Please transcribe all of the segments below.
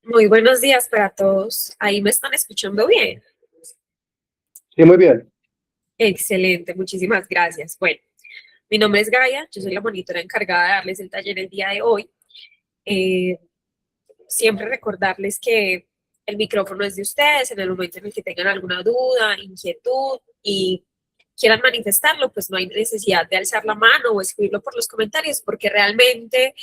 Muy buenos días para todos. Ahí me están escuchando bien. Sí, muy bien. Excelente, muchísimas gracias. Bueno, mi nombre es Gaia, yo soy la monitora encargada de darles el taller el día de hoy. Eh, Siempre recordarles que el micrófono es de ustedes en el momento en el que tengan alguna duda, inquietud y quieran manifestarlo, pues no hay necesidad de alzar la mano o escribirlo por los comentarios, porque realmente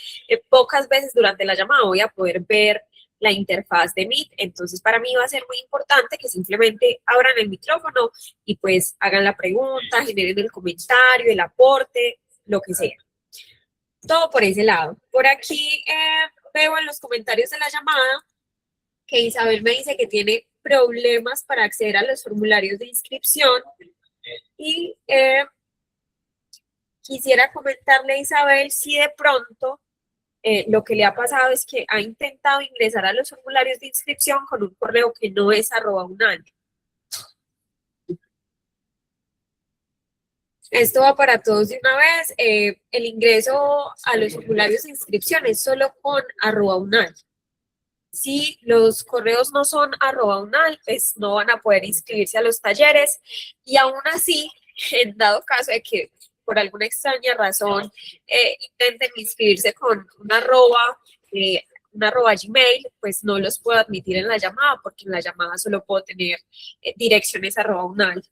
pocas veces durante la llamada voy a poder ver la interfaz de Meet, entonces para mí va a ser muy importante que simplemente abran el micrófono y pues hagan la pregunta, generen el comentario, el aporte, lo que sea. Todo por ese lado. Por aquí veo en los comentarios de la llamada que Isabel me dice que tiene problemas para acceder a los formularios de inscripción y quisiera comentarle a Isabel si de pronto lo que le ha pasado es que ha intentado ingresar a los formularios de inscripción con un correo que no es @unal. Esto va para todos de una vez. El ingreso a los formularios de inscripción es solo con @unal. Si los correos no son @unal, pues no van a poder inscribirse a los talleres y aún así, en dado caso de que por alguna extraña razón intenten inscribirse con una arroba Gmail, pues no los puedo admitir en la llamada porque en la llamada solo puedo tener direcciones @unal.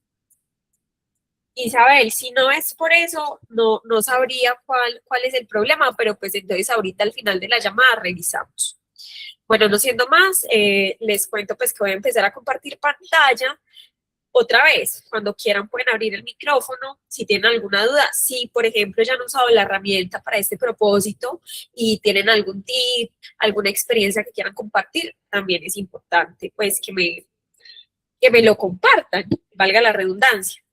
Isabel, si no es por eso, no sabría cuál es el problema, pero pues entonces ahorita al final de la llamada revisamos. Bueno, no siendo más, les cuento pues que voy a empezar a compartir pantalla. Otra vez, cuando quieran pueden abrir el micrófono, si tienen alguna duda, si por ejemplo ya han usado la herramienta para este propósito y tienen algún tip, alguna experiencia que quieran compartir, también es importante pues que me lo compartan, valga la redundancia.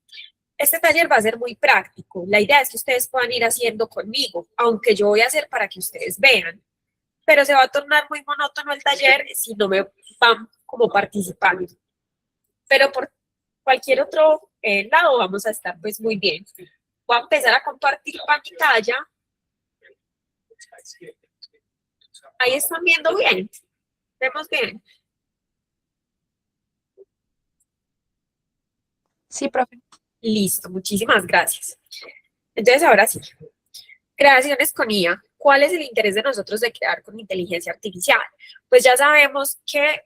Este taller va a ser muy práctico. La idea es que ustedes puedan ir haciendo conmigo, aunque yo voy a hacer para que ustedes vean. Pero se va a tornar muy monótono el taller si no me van como participando. Pero por cualquier otro lado vamos a estar pues muy bien. Voy a empezar a compartir pantalla. Ahí están viendo bien. Vemos bien. Sí, profe. Listo, muchísimas gracias. Entonces ahora sí. Creaciones con IA. ¿Cuál es el interés de nosotros de crear con inteligencia artificial? Pues ya sabemos que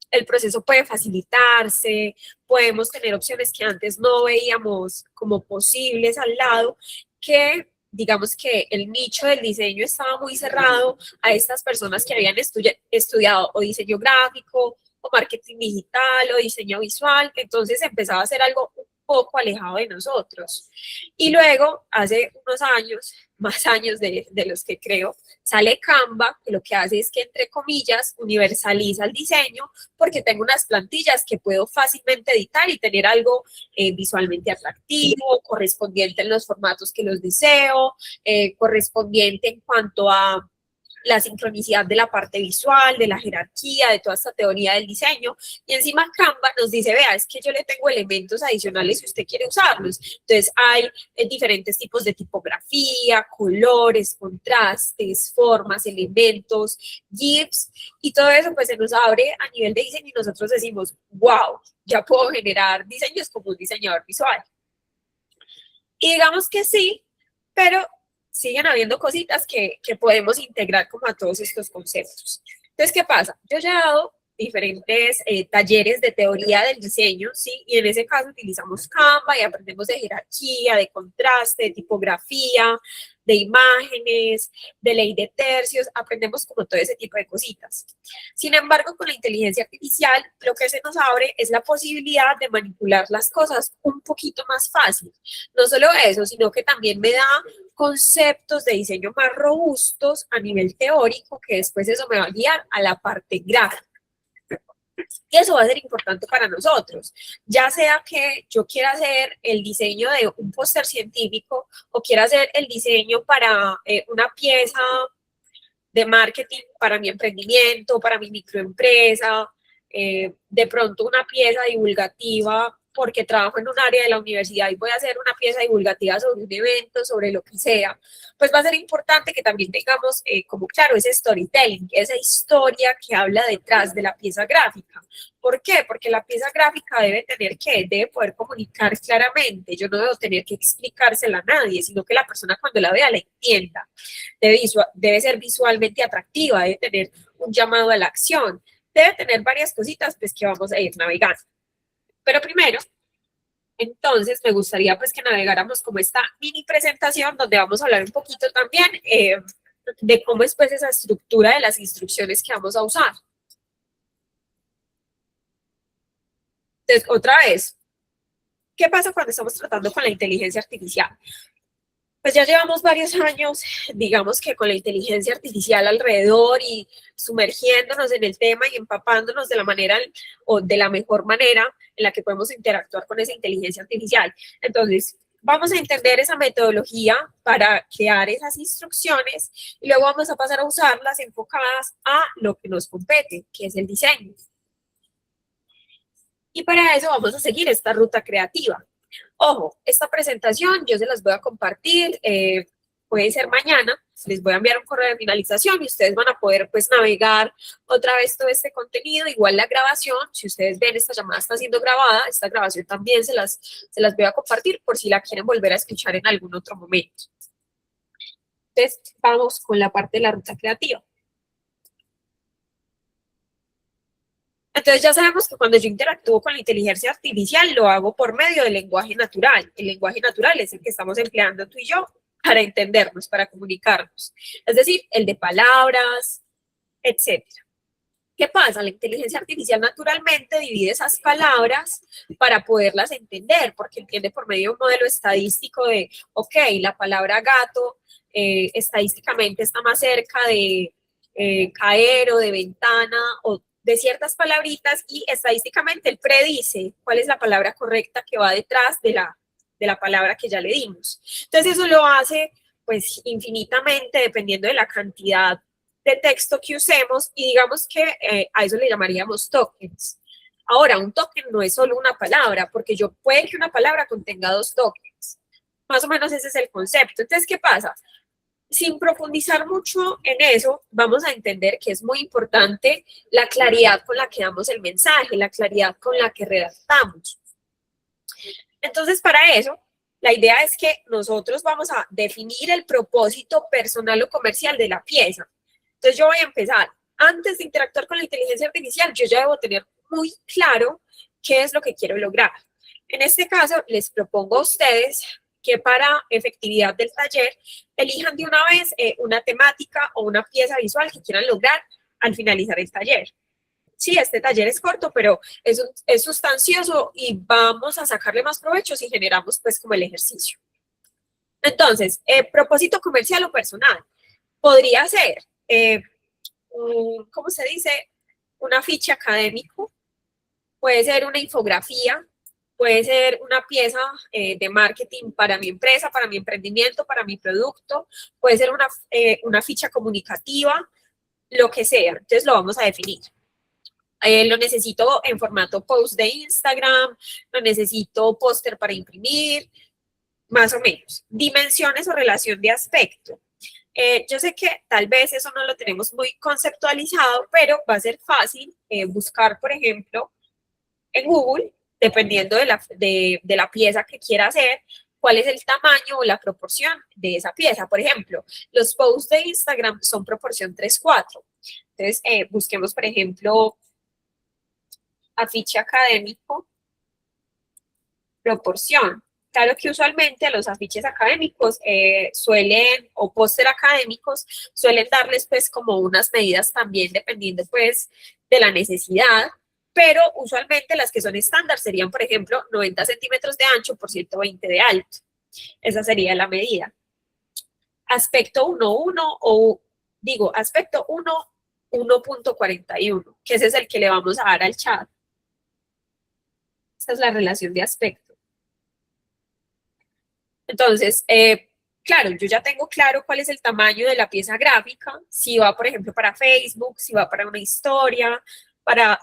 el proceso puede facilitarse, podemos tener opciones que antes no veíamos como posibles al lado, que digamos que el nicho del diseño estaba muy cerrado a estas personas que habían estudiado o diseño gráfico, o marketing digital, o diseño visual, entonces empezaba a ser algo un poco alejado de nosotros. Y luego, hace unos años, más años de los que creo, sale Canva, que lo que hace es que, entre comillas, universaliza el diseño porque tengo unas plantillas que puedo fácilmente editar y tener algo visualmente atractivo, correspondiente en los formatos que los deseo, correspondiente en cuanto a la sincronicidad de la parte visual, de la jerarquía, de toda esta teoría del diseño. Y encima Canva nos dice, vea, es que yo le tengo elementos adicionales si usted quiere usarlos. Entonces hay diferentes tipos de tipografía, colores, contrastes, formas, elementos, GIFs, y todo eso pues se nos abre a nivel de diseño y nosotros decimos, wow, ya puedo generar diseños como un diseñador visual. Y digamos que sí, pero siguen habiendo cositas que podemos integrar como a todos estos conceptos. Entonces, ¿qué pasa? Yo ya he dado diferentes talleres de teoría del diseño, ¿sí? Y en ese caso utilizamos Canva y aprendemos de jerarquía, de contraste, de tipografía, de imágenes, de ley de tercios, aprendemos como todo ese tipo de cositas. Sin embargo, con la inteligencia artificial, lo que se nos abre es la posibilidad de manipular las cosas un poquito más fácil. No solo eso, sino que también me da conceptos de diseño más robustos a nivel teórico, que después eso me va a guiar a la parte gráfica. Y eso va a ser importante para nosotros, ya sea que yo quiera hacer el diseño de un póster científico o quiera hacer el diseño para una pieza de marketing para mi emprendimiento, para mi microempresa, de pronto una pieza divulgativa porque trabajo en un área de la universidad y voy a hacer una pieza divulgativa sobre un evento, sobre lo que sea, pues va a ser importante que también tengamos como claro ese storytelling, esa historia que habla detrás de la pieza gráfica. ¿Por qué? Porque la pieza gráfica debe poder comunicar claramente. Yo no debo tener que explicársela a nadie, sino que la persona cuando la vea la entienda. Debe ser visualmente atractiva, debe tener un llamado a la acción, debe tener varias cositas pues que vamos a ir navegando. Pero primero, entonces me gustaría pues que navegáramos como esta mini presentación donde vamos a hablar un poquito también de cómo es pues esa estructura de las instrucciones que vamos a usar. Entonces, otra vez, ¿qué pasa cuando estamos tratando con la inteligencia artificial? Pues ya llevamos varios años, digamos que con la inteligencia artificial alrededor y sumergiéndonos en el tema y empapándonos de la manera o de la mejor manera en la que podemos interactuar con esa inteligencia artificial. Entonces, vamos a entender esa metodología para crear esas instrucciones y luego vamos a pasar a usarlas enfocadas a lo que nos compete, que es el diseño. Y para eso vamos a seguir esta ruta creativa. Ojo, esta presentación yo se las voy a compartir, puede ser mañana, les voy a enviar un correo de finalización y ustedes van a poder pues navegar otra vez todo este contenido, igual la grabación, si ustedes ven esta llamada está siendo grabada, esta grabación también se las voy a compartir por si la quieren volver a escuchar en algún otro momento. Entonces vamos con la parte de la ruta creativa. Entonces ya sabemos que cuando yo interactúo con la inteligencia artificial lo hago por medio del lenguaje natural. El lenguaje natural es el que estamos empleando tú y yo para entendernos, para comunicarnos. Es decir, el de palabras, etc. ¿Qué pasa? La inteligencia artificial naturalmente divide esas palabras para poderlas entender, porque entiende por medio de un modelo estadístico de, ok, la palabra gato estadísticamente está más cerca de caer o de ventana o de ciertas palabritas y estadísticamente él predice cuál es la palabra correcta que va detrás de la palabra que ya le dimos. Entonces eso lo hace pues infinitamente dependiendo de la cantidad de texto que usemos y digamos que a eso le llamaríamos tokens. Ahora, un token no es solo una palabra, porque yo puede que una palabra contenga dos tokens. Más o menos ese es el concepto. Entonces, ¿qué pasa? Sin profundizar mucho en eso, vamos a entender que es muy importante la claridad con la que damos el mensaje, la claridad con la que redactamos. Entonces, para eso, la idea es que nosotros vamos a definir el propósito personal o comercial de la pieza. Entonces, yo voy a empezar. Antes de interactuar con la inteligencia artificial, yo ya debo tener muy claro qué es lo que quiero lograr. En este caso, les propongo a ustedes que para efectividad del taller elijan de una vez una temática o una pieza visual que quieran lograr al finalizar el taller. Sí, este taller es corto, pero es sustancioso y vamos a sacarle más provecho si generamos pues como el ejercicio. Entonces, propósito comercial o personal. Podría ser, ¿cómo se dice? Un afiche académico, puede ser una infografía, puede ser una pieza de marketing para mi empresa, para mi emprendimiento, para mi producto, puede ser una ficha comunicativa, lo que sea. Entonces lo vamos a definir. Lo necesito en formato post de Instagram, lo necesito póster para imprimir, más o menos. Dimensiones o relación de aspecto. Yo sé que tal vez eso no lo tenemos muy conceptualizado, pero va a ser fácil buscar, por ejemplo, en Google, dependiendo de la pieza que quiera hacer, cuál es el tamaño o la proporción de esa pieza. Por ejemplo, los posts de Instagram son proporción 3:4. Entonces, busquemos, por ejemplo, afiche académico, proporción. Claro que usualmente los afiches académicos o póster académicos suelen darles pues como unas medidas también dependiendo pues de la necesidad, pero usualmente las que son estándar serían, por ejemplo, 90 centímetros de ancho por 120 de alto. Esa sería la medida. Aspecto 1.1 o digo, aspecto 1, 1.41, que ese es el que le vamos a dar al chat. Esta es la relación de aspecto. Entonces, claro, yo ya tengo claro cuál es el tamaño de la pieza gráfica, si va, por ejemplo, para Facebook, si va para una historia,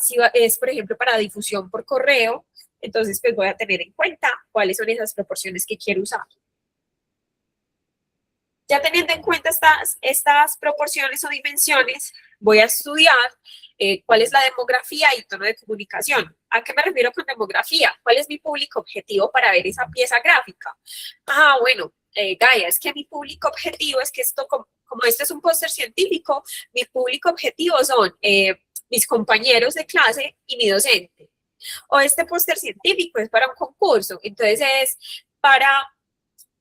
si es, por ejemplo, para difusión por correo, Entonces, pues voy a tener en cuenta cuáles son esas proporciones que quiero usar. Ya teniendo en cuenta estas proporciones o dimensiones, voy a estudiar cuál es la demografía y tono de comunicación. ¿A qué me refiero con demografía? ¿Cuál es mi público objetivo para ver esa pieza gráfica? Bueno, Gaia, es que mi público objetivo es que esto, como este es un póster científico, mi público objetivo son mis compañeros de clase y mi docente. O este póster científico es para un concurso, entonces es para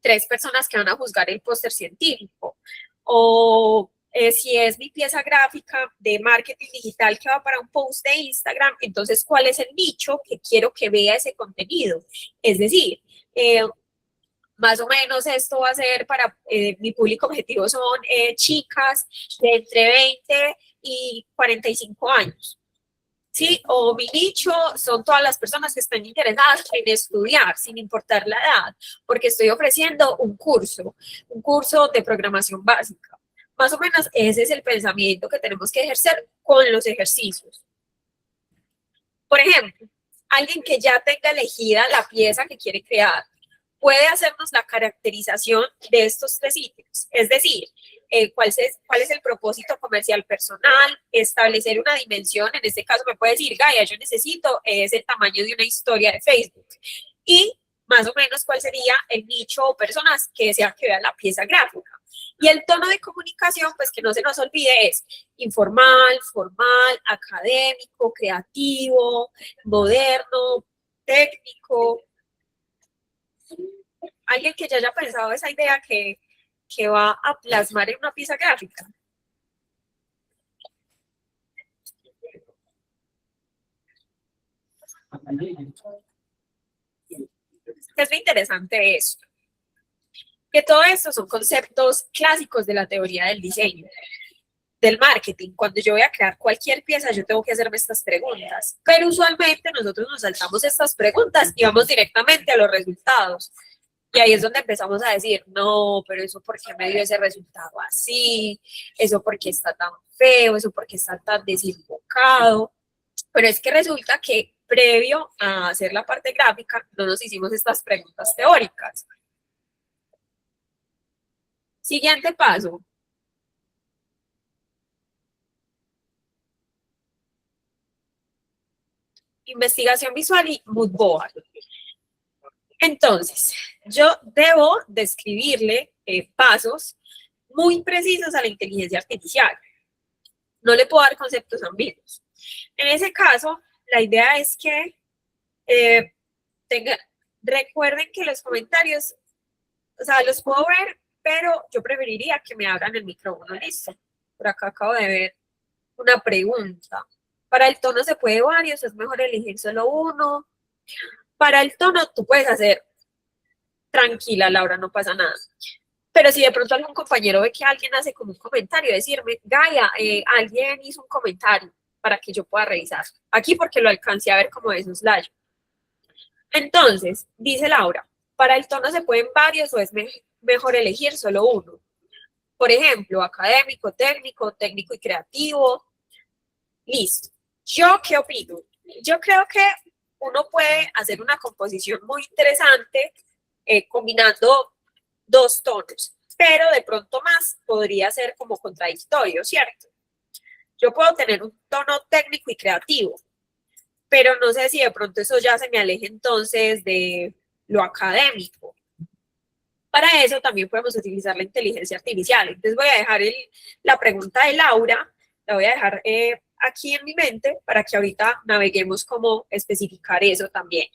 3 personas que van a juzgar el póster científico. O si es mi pieza gráfica de marketing digital que va para un post de Instagram, entonces, ¿cuál es el nicho que quiero que vea ese contenido? Es decir, más o menos esto va a ser para, mi público objetivo son chicas de entre 20 y 45 años. ¿Sí? O mi nicho son todas las personas que están interesadas en estudiar, sin importar la edad, porque estoy ofreciendo un curso de programación básica. Más o menos ese es el pensamiento que tenemos que ejercer con los ejercicios. Por ejemplo, alguien que ya tenga elegida la pieza que quiere crear, puede hacernos la caracterización de estos 3 ítems, es decir, cuál es el propósito comercial personal, establecer una dimensión, en este caso me puede decir, Gaia, yo necesito es el tamaño de una historia de Facebook, y más o menos cuál sería el nicho o personas que desean que vean la pieza gráfica. Y el tono de comunicación, pues que no se nos olvide, es informal, formal, académico, creativo, moderno, técnico. Alguien que ya haya pensado esa idea que va a plasmar en una pieza gráfica. Es muy interesante eso. Que todo esto son conceptos clásicos de la teoría del diseño, del marketing. Cuando yo voy a crear cualquier pieza, yo tengo que hacerme estas preguntas. Pero usualmente nosotros nos saltamos estas preguntas y vamos directamente a los resultados. Y ahí es donde empezamos a decir, no, pero eso por qué me dio ese resultado así, eso por qué está tan feo, eso por qué está tan desenfocado. Pero es que resulta que previo a hacer la parte gráfica, no nos hicimos estas preguntas teóricas. Siguiente paso. Investigación visual y mood board. Entonces, yo debo describirle pasos muy precisos a la inteligencia artificial. No le puedo dar conceptos ambiguos. En ese caso, la idea es que recuerden que los comentarios, o sea, los puedo ver, pero yo preferiría que me abran el micrófono. Listo. Por acá acabo de ver una pregunta. Para el tono se puede varios, es mejor elegir solo uno. Para el tono tú puedes hacer tranquila, Laura, no pasa nada. Pero si de pronto algún compañero ve que alguien hace como un comentario, decirme, Gaia, alguien hizo un comentario para que yo pueda revisar. Aquí porque lo alcancé a ver como de soslayo. Entonces, dice Laura, para el tono se pueden varios o es mejor elegir solo uno. Por ejemplo, académico, técnico y creativo. Listo. ¿Yo qué opino? Yo creo que uno puede hacer una composición muy interesante combinando 2 tonos, pero de pronto más podría ser como contradictorio, ¿cierto? Yo puedo tener un tono técnico y creativo, pero no sé si de pronto eso ya se me aleje entonces de lo académico. Para eso también podemos utilizar la inteligencia artificial. Entonces voy a dejar la pregunta de Laura, la voy a dejar aquí en mi mente para que ahorita naveguemos cómo especificar eso también.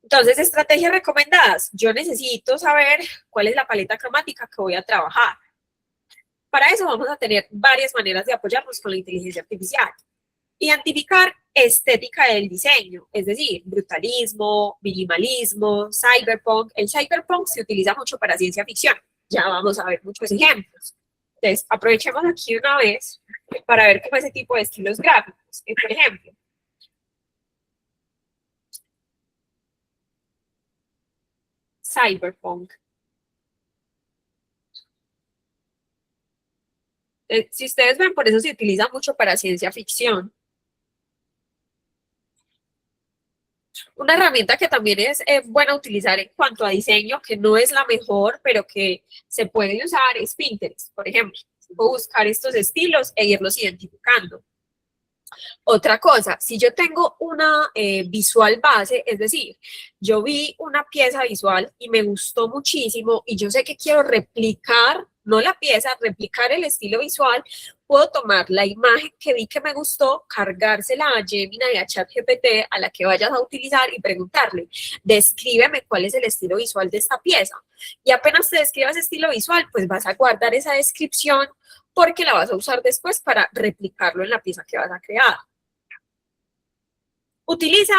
Entonces, estrategias recomendadas. Yo necesito saber cuál es la paleta cromática que voy a trabajar. Para eso vamos a tener varias maneras de apoyarnos con la inteligencia artificial. Identificar estética del diseño, es decir, brutalismo, minimalismo, cyberpunk. El cyberpunk se utiliza mucho para ciencia ficción. Ya vamos a ver muchos ejemplos. Entonces, aprovechemos aquí una vez para ver cómo ese tipo de estilos gráficos. Por ejemplo, cyberpunk. Si ustedes ven, por eso se utiliza mucho para ciencia ficción. Una herramienta que también es buena utilizar en cuanto a diseño, que no es la mejor, pero que se puede usar, es Pinterest, por ejemplo. Puedo buscar estos estilos e irlos identificando. Otra cosa, si yo tengo una visual base, es decir, yo vi una pieza visual y me gustó muchísimo y yo sé que quiero replicar, no la pieza, replicar el estilo visual, puedo tomar la imagen que vi que me gustó, cargársela a Gemini y a ChatGPT, a la que vayas a utilizar y preguntarle, descríbeme cuál es el estilo visual de esta pieza. Y apenas te describas ese estilo visual, pues vas a guardar esa descripción porque la vas a usar después para replicarlo en la pieza que vas a crear. Utiliza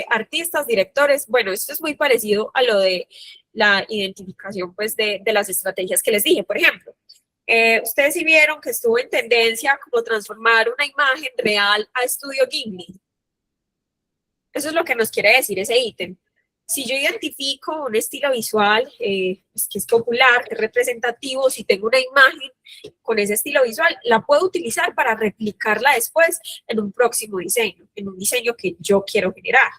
artistas, directores. Bueno, esto es muy parecido a lo de la identificación pues, de las estrategias que les dije. Por ejemplo, ustedes sí vieron que estuvo en tendencia como transformar una imagen real a Estudio Ghibli. Eso es lo que nos quiere decir ese ítem. Si yo identifico un estilo visual pues, que es popular, que es representativo, si tengo una imagen con ese estilo visual, la puedo utilizar para replicarla después en un próximo diseño, en un diseño que yo quiero generar.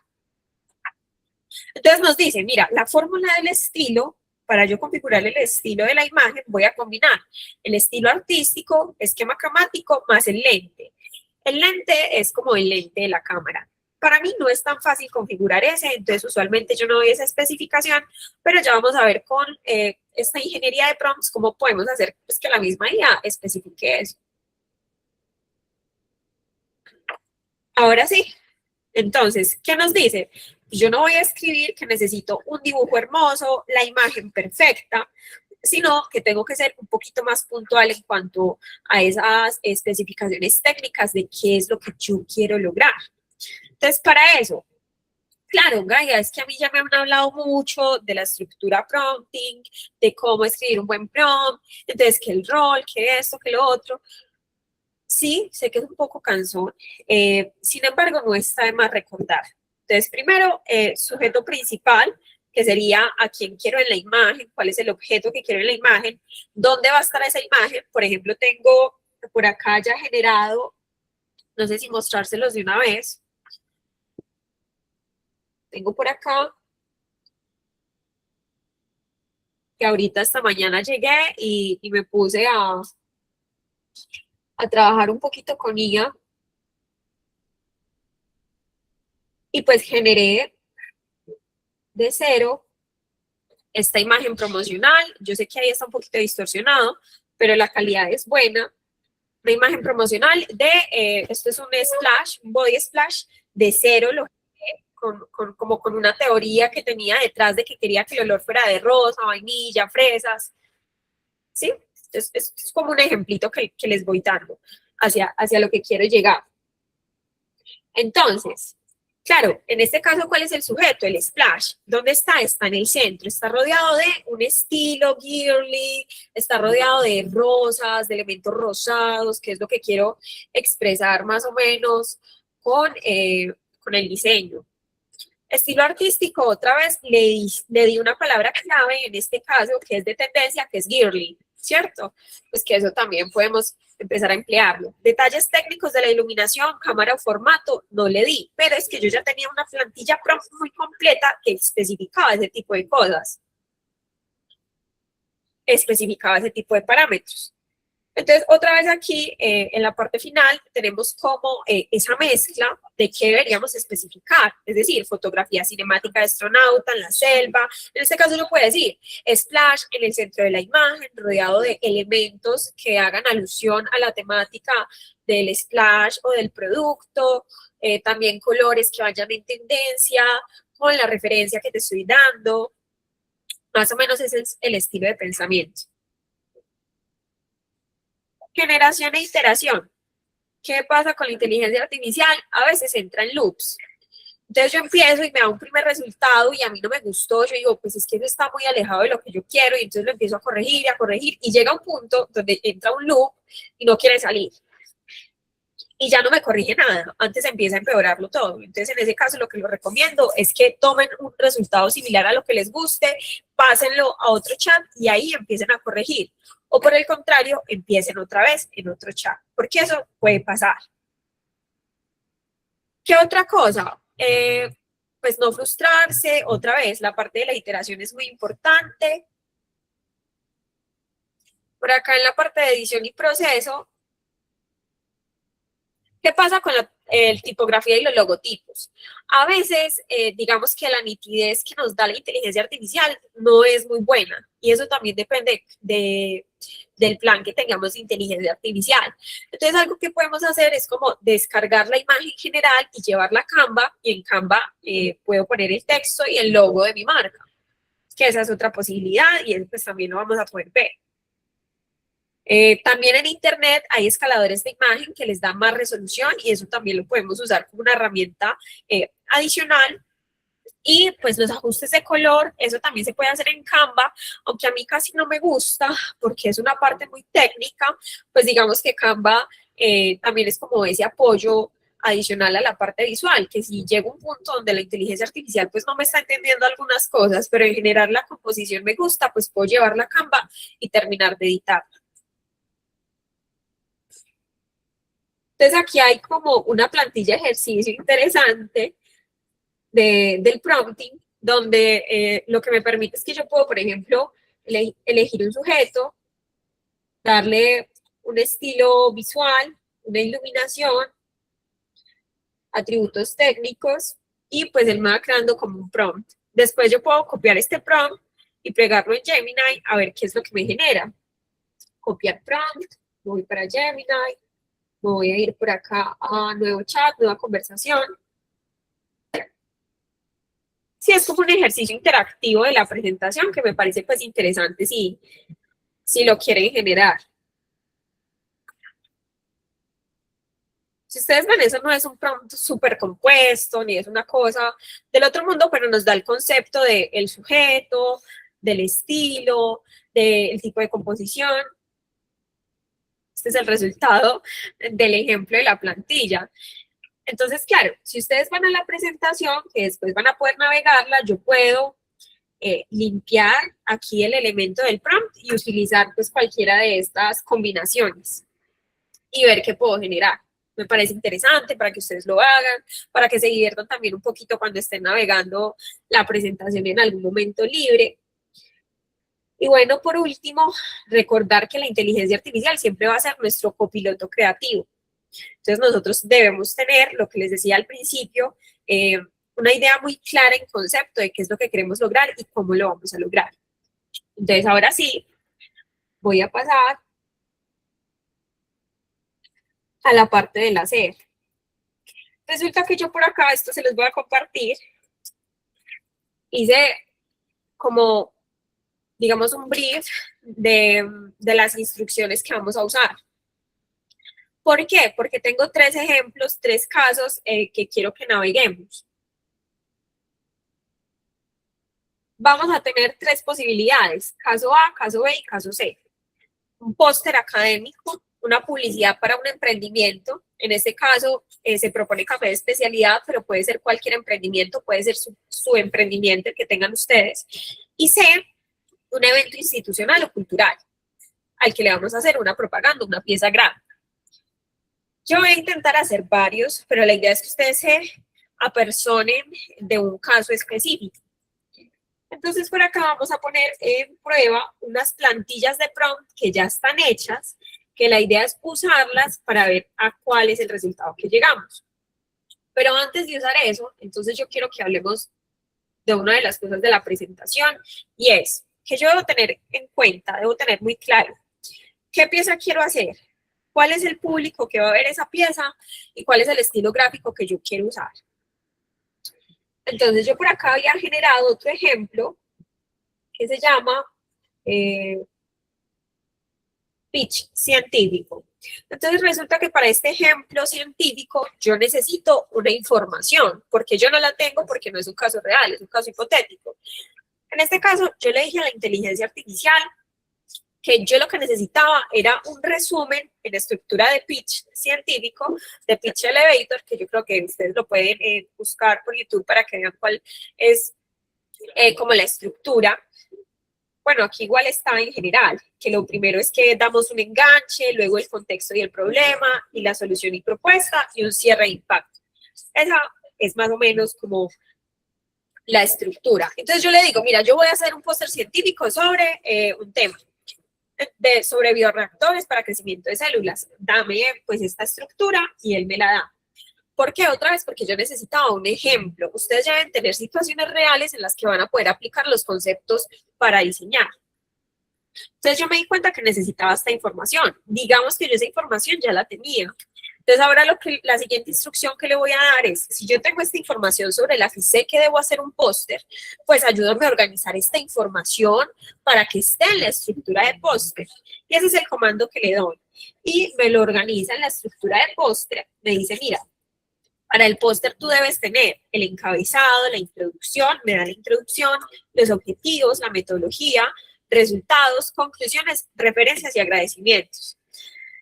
Entonces nos dice, mira, la fórmula del estilo, para yo configurar el estilo de la imagen, voy a combinar el estilo artístico, esquema cromático, más el lente. El lente es como el lente de la cámara. Para mí no es tan fácil configurar ese, entonces usualmente yo no doy esa especificación, pero ya vamos a ver con esta ingeniería de prompts cómo podemos hacer pues, que la misma IA especifique eso. Ahora sí, entonces, ¿qué nos dice? Yo no voy a escribir que necesito un dibujo hermoso, la imagen perfecta, sino que tengo que ser un poquito más puntual en cuanto a esas especificaciones técnicas de qué es lo que yo quiero lograr. Entonces, para eso, claro, Gaia, es que a mí ya me han hablado mucho de la estructura prompting, de cómo escribir un buen prompt, entonces que el rol, que esto, que lo otro. Sí, sé que es un poco cansón, sin embargo, no está de más recordar. Entonces, primero, sujeto principal, que sería a quién quiero en la imagen, cuál es el objeto que quiero en la imagen, dónde va a estar esa imagen. Por ejemplo, tengo por acá ya generado, no sé si mostrárselos de una vez. Tengo por acá que ahorita esta mañana llegué y me puse a trabajar un poquito con ella y pues generé de cero esta imagen promocional. Yo sé que ahí está un poquito distorsionado, pero la calidad es buena. Una imagen promocional de, esto es un splash, un body splash de cero, lo como con una teoría que tenía detrás de que quería que el olor fuera de rosa, vainilla, fresas, ¿sí? Es como un ejemplito que les voy dando hacia lo que quiero llegar. Entonces, claro, en este caso, ¿cuál es el sujeto? El splash. ¿Dónde está? Está en el centro. Está rodeado de un estilo girly, está rodeado de rosas, de elementos rosados, que es lo que quiero expresar más o menos con el diseño. Estilo artístico, otra vez le di una palabra clave en este caso, que es de tendencia, que es girly, ¿cierto? Pues que eso también podemos empezar a emplearlo. Detalles técnicos de la iluminación, cámara o formato, no le di, pero es que yo ya tenía una plantilla muy completa que especificaba ese tipo de cosas, especificaba ese tipo de parámetros. Entonces, otra vez aquí, en la parte final, tenemos como esa mezcla de qué deberíamos especificar, es decir, fotografía cinemática de astronauta en la selva. En este caso uno puede decir splash en el centro de la imagen, rodeado de elementos que hagan alusión a la temática del splash o del producto, también colores que vayan en tendencia, con la referencia que te estoy dando. Más o menos ese es el estilo de pensamiento. Generación e iteración. ¿Qué pasa con la inteligencia artificial? A veces entra en loops. Entonces yo empiezo y me da un primer resultado y a mí no me gustó. Yo digo, pues es que eso está muy alejado de lo que yo quiero y entonces lo empiezo a corregir y llega un punto donde entra un loop y no quiere salir. Y ya no me corrige nada, antes empieza a empeorarlo todo. Entonces, en ese caso, lo que les recomiendo es que tomen un resultado similar a lo que les guste, pásenlo a otro chat y ahí empiecen a corregir. O por el contrario, empiecen otra vez en otro chat, porque eso puede pasar. ¿Qué otra cosa? pues no frustrarse. Otra vez, la parte de la iteración es muy importante. Por acá en la parte de edición y proceso, ¿qué pasa con la tipografía y los logotipos? A veces, digamos que la nitidez que nos da la inteligencia artificial no es muy buena, y eso también depende del plan que tengamos de inteligencia artificial. Entonces, algo que podemos hacer es como descargar la imagen general y llevarla a Canva, y en Canva puedo poner el texto y el logo de mi marca, que esa es otra posibilidad, y eso pues también lo vamos a poder ver. También en Internet hay escaladores de imagen que les dan más resolución, y eso también lo podemos usar como una herramienta adicional. Y pues los ajustes de color, eso también se puede hacer en Canva, aunque a mí casi no me gusta porque es una parte muy técnica. Pues digamos que Canva también es como ese apoyo adicional a la parte visual, que si llega un punto donde la inteligencia artificial pues no me está entendiendo algunas cosas, pero en general la composición me gusta, pues puedo llevarla a Canva y terminar de editar. Entonces aquí hay como una plantilla de ejercicio interesante del prompting, donde lo que me permite es que yo puedo, por ejemplo, elegir un sujeto, darle un estilo visual, una iluminación, atributos técnicos, y pues él me va creando como un prompt. Después yo puedo copiar este prompt y pegarlo en Gemini a ver qué es lo que me genera. Copiar prompt, voy para Gemini, me voy a ir por acá a nuevo chat, nueva conversación. Sí, es como un ejercicio interactivo de la presentación que me parece pues interesante si lo quieren generar. Si ustedes ven, eso no es un prompt súper compuesto, ni es una cosa del otro mundo, pero nos da el concepto del sujeto, del estilo, del tipo de composición. Este es el resultado del ejemplo de la plantilla. Entonces, claro, si ustedes van a la presentación, que después van a poder navegarla, yo puedo limpiar aquí el elemento del prompt y utilizar pues cualquiera de estas combinaciones y ver qué puedo generar. Me parece interesante para que ustedes lo hagan, para que se diviertan también un poquito cuando estén navegando la presentación en algún momento libre. Y bueno, por último, recordar que la inteligencia artificial siempre va a ser nuestro copiloto creativo. Entonces nosotros debemos tener, lo que les decía al principio, una idea muy clara en concepto de qué es lo que queremos lograr y cómo lo vamos a lograr. Entonces ahora sí, voy a pasar a la parte del hacer. Resulta que yo por acá, esto se los voy a compartir, hice como, digamos, un brief de las instrucciones que vamos a usar. ¿Por qué? Porque tengo 3 ejemplos, 3 casos que quiero que naveguemos. Vamos a tener 3 posibilidades, caso A, caso B y caso C. Un póster académico, una publicidad para un emprendimiento. En este caso se propone café de especialidad, pero puede ser cualquier emprendimiento, puede ser su emprendimiento el que tengan ustedes. Y C, un evento institucional o cultural, al que le vamos a hacer una propaganda, una pieza gráfica. Yo voy a intentar hacer varios, pero la idea es que ustedes se apersonen de un caso específico. Entonces, por acá vamos a poner en prueba unas plantillas de prompt que ya están hechas, que la idea es usarlas para ver a cuál es el resultado que llegamos. Pero antes de usar eso, entonces yo quiero que hablemos de una de las cosas de la presentación, y es que yo debo tener en cuenta, debo tener muy claro qué pieza quiero hacer, cuál es el público que va a ver esa pieza y cuál es el estilo gráfico que yo quiero usar. Entonces yo por acá había generado otro ejemplo que se llama pitch científico. Entonces resulta que para este ejemplo científico yo necesito una información, porque yo no la tengo porque no es un caso real, es un caso hipotético. En este caso yo le dije a la inteligencia artificial que yo lo que necesitaba era un resumen en estructura de pitch científico, de pitch elevator, que yo creo que ustedes lo pueden buscar por YouTube para que vean cuál es como la estructura. Bueno, aquí igual está en general, que lo primero es que damos un enganche, luego el contexto y el problema, y la solución y propuesta, y un cierre de impacto. Esa es más o menos como la estructura. Entonces yo le digo, mira, yo voy a hacer un póster científico sobre un tema, sobre bioreactores para crecimiento de células. Dame pues esta estructura y él me la da. ¿Por qué? Otra vez, porque yo necesitaba un ejemplo. Ustedes ya deben tener situaciones reales en las que van a poder aplicar los conceptos para diseñar. Entonces yo me di cuenta que necesitaba esta información. Digamos que yo esa información ya la tenía. Entonces ahora la siguiente instrucción que le voy a dar es, si yo tengo esta información sobre la que sé que debo hacer un póster, pues ayúdame a organizar esta información para que esté en la estructura de póster. Y ese es el comando que le doy. Y me lo organiza en la estructura de póster. Me dice, mira, para el póster tú debes tener el encabezado, la introducción, me da la introducción, los objetivos, la metodología, resultados, conclusiones, referencias y agradecimientos.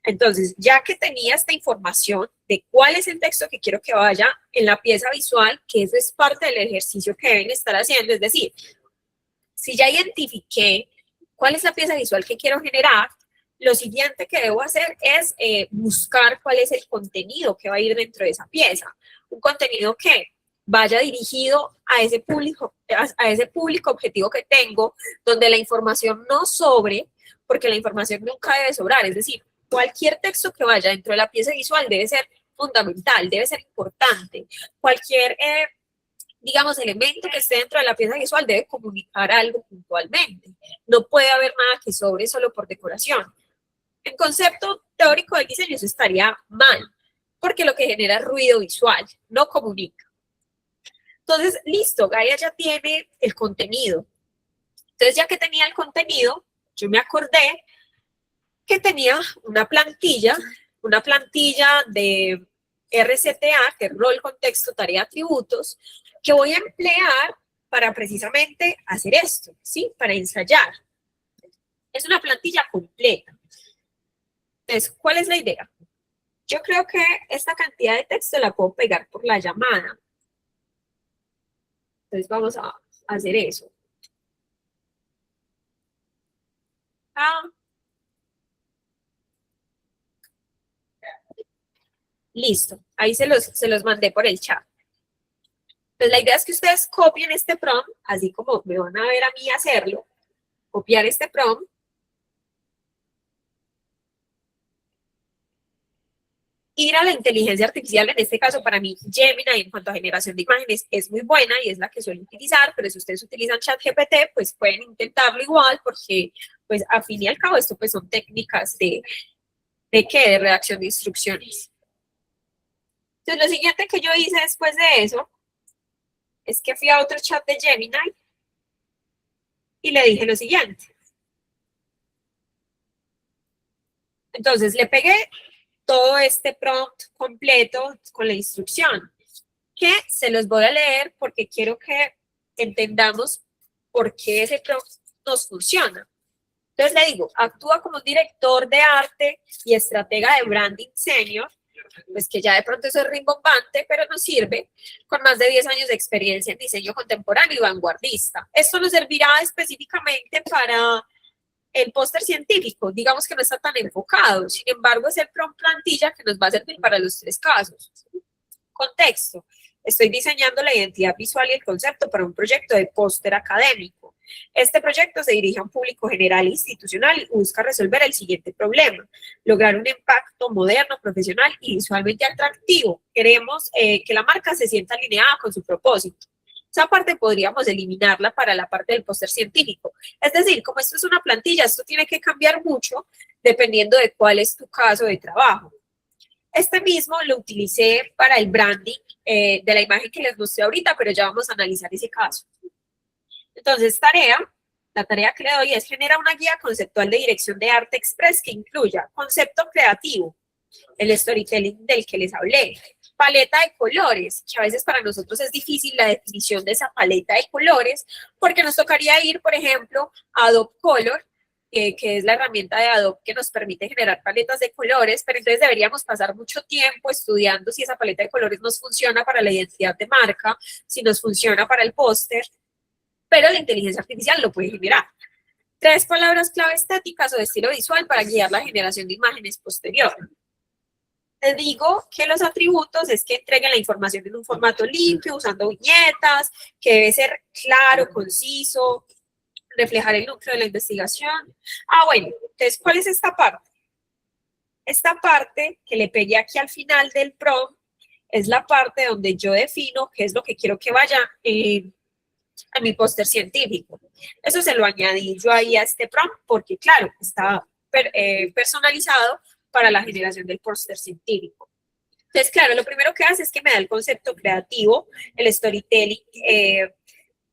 Entonces, ya que tenía esta información de cuál es el texto que quiero que vaya en la pieza visual, que eso es parte del ejercicio que deben estar haciendo, es decir, si ya identifiqué cuál es la pieza visual que quiero generar, lo siguiente que debo hacer es buscar cuál es el contenido que va a ir dentro de esa pieza. Un contenido que vaya dirigido a ese público objetivo que tengo, donde la información no sobre, porque la información nunca debe sobrar. Es decir, cualquier texto que vaya dentro de la pieza visual debe ser fundamental, debe ser importante. Cualquier digamos, elemento que esté dentro de la pieza visual debe comunicar algo puntualmente. No puede haber nada que sobre solo por decoración. En concepto teórico del diseño eso estaría mal, porque lo que genera es ruido visual, no comunica. Entonces, listo, Gaia ya tiene el contenido. Entonces, ya que tenía el contenido, yo me acordé que tenía una plantilla de RCTA, que es rol, contexto, tarea, atributos, que voy a emplear para precisamente hacer esto, ¿sí? Para ensayar. Es una plantilla completa. Entonces, ¿cuál es la idea? Yo creo que esta cantidad de texto la puedo pegar por la llamada. Entonces, vamos a hacer eso. Listo, ahí se los mandé por el chat. Entonces, la idea es que ustedes copien este prompt, así como me van a ver a mí hacerlo, copiar este prompt. Ir a la inteligencia artificial, en este caso para mí Gemini en cuanto a generación de imágenes es muy buena y es la que suelo utilizar, pero si ustedes utilizan ChatGPT, pues pueden intentarlo igual porque pues a fin y al cabo esto pues son técnicas ¿de qué? De redacción de instrucciones. Entonces lo siguiente que yo hice después de eso es que fui a otro chat de Gemini y le dije lo siguiente. Entonces le pegué todo este prompt completo con la instrucción, que se los voy a leer porque quiero que entendamos por qué ese prompt nos funciona. Entonces le digo, actúa como un director de arte y estratega de branding senior, pues que ya de pronto eso es rimbombante, pero nos sirve, con más de 10 años de experiencia en diseño contemporáneo y vanguardista. Esto nos servirá específicamente para el póster científico, digamos que no está tan enfocado, sin embargo es el prompt plantilla que nos va a servir para los tres casos. Contexto, estoy diseñando la identidad visual y el concepto para un proyecto de póster académico. Este proyecto se dirige a un público general e institucional y busca resolver el siguiente problema: lograr un impacto moderno, profesional y visualmente atractivo. Queremos que la marca se sienta alineada con su propósito. Esa parte podríamos eliminarla para la parte del póster científico. Es decir, como esto es una plantilla, esto tiene que cambiar mucho dependiendo de cuál es tu caso de trabajo. Este mismo lo utilicé para el branding de la imagen que les mostré ahorita, pero ya vamos a analizar ese caso. Entonces, la tarea que le doy es generar una guía conceptual de dirección de arte express que incluya concepto creativo, el storytelling del que les hablé, paleta de colores, que a veces para nosotros es difícil la definición de esa paleta de colores, porque nos tocaría ir, por ejemplo, a Adobe Color, que es la herramienta de Adobe que nos permite generar paletas de colores, pero entonces deberíamos pasar mucho tiempo estudiando si esa paleta de colores nos funciona para la identidad de marca, si nos funciona para el póster, pero la inteligencia artificial lo puede generar. 3 palabras clave estéticas o de estilo visual para guiar la generación de imágenes posterior. Les digo que los atributos es que entreguen la información en un formato limpio, usando viñetas, que debe ser claro, conciso, reflejar el núcleo de la investigación. Bueno, entonces, ¿cuál es esta parte? Esta parte que le pegué aquí al final del prompt es la parte donde yo defino qué es lo que quiero que vaya a mi póster científico. Eso se lo añadí yo ahí a este prompt porque, claro, está personalizado para la generación del póster científico. Entonces, claro, lo primero que hace es que me da el concepto creativo, el storytelling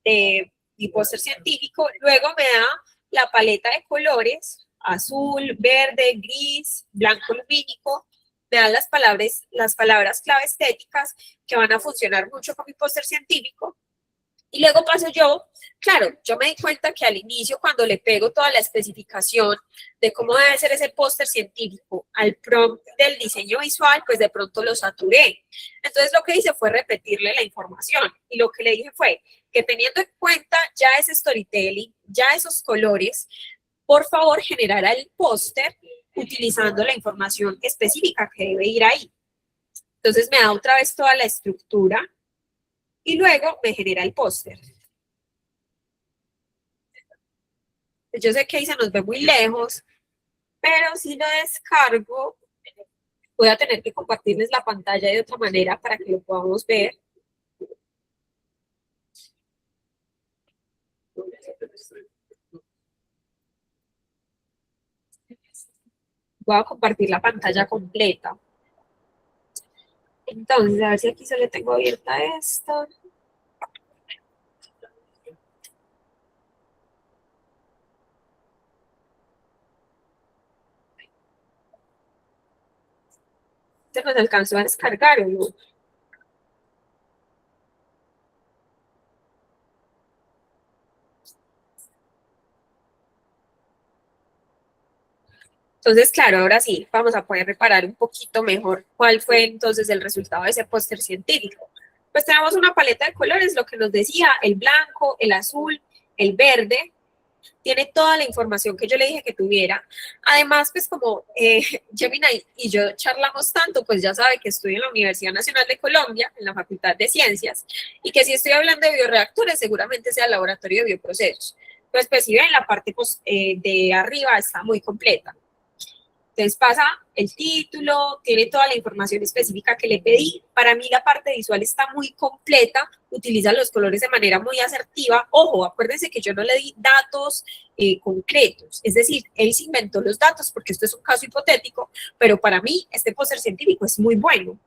de mi póster científico. Luego me da la paleta de colores, azul, verde, gris, blanco lumínico. Me dan las palabras clave estéticas que van a funcionar mucho con mi póster científico. Y luego paso yo, claro, yo me di cuenta que al inicio, cuando le pego toda la especificación de cómo debe ser ese póster científico al prompt del diseño visual, pues de pronto lo saturé. Entonces lo que hice fue repetirle la información y lo que le dije fue que teniendo en cuenta ya ese storytelling, ya esos colores, por favor generara el póster utilizando la información específica que debe ir ahí. Entonces me da otra vez toda la estructura y luego me genera el póster. Yo sé que ahí se nos ve muy lejos, pero si lo descargo, voy a tener que compartirles la pantalla de otra manera para que lo podamos ver. Voy a compartir la pantalla completa. Entonces, a ver si aquí solo tengo abierta esta. ¿Se nos alcanzó a descargar o no? Entonces, claro, ahora sí, vamos a poder reparar un poquito mejor cuál fue entonces el resultado de ese póster científico. Pues tenemos una paleta de colores, lo que nos decía, el blanco, el azul, el verde, tiene toda la información que yo le dije que tuviera. Además, pues como Gemini y yo charlamos tanto, pues ya sabe que estudio en la Universidad Nacional de Colombia, en la Facultad de Ciencias, y que si estoy hablando de bioreactores, seguramente sea el laboratorio de bioprocesos. Pues si ven, la parte de arriba está muy completa. Entonces pasa el título, tiene toda la información específica que le pedí. Para mí la parte visual está muy completa, utiliza los colores de manera muy asertiva. Ojo, acuérdense que yo no le di datos concretos, es decir, él se inventó los datos porque esto es un caso hipotético, pero para mí este póster científico es muy bueno.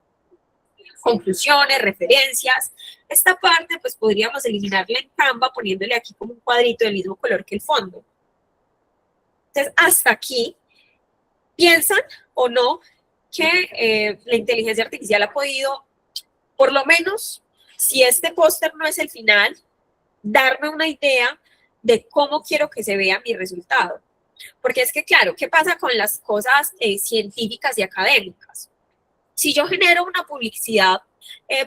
Conclusiones, referencias. Esta parte pues podríamos eliminarla en Canva poniéndole aquí como un cuadrito del mismo color que el fondo. Entonces hasta aquí. ¿Piensan o no que la inteligencia artificial ha podido, por lo menos, si este póster no es el final, darme una idea de cómo quiero que se vea mi resultado? Porque es que, claro, ¿qué pasa con las cosas científicas y académicas? Si yo genero una publicidad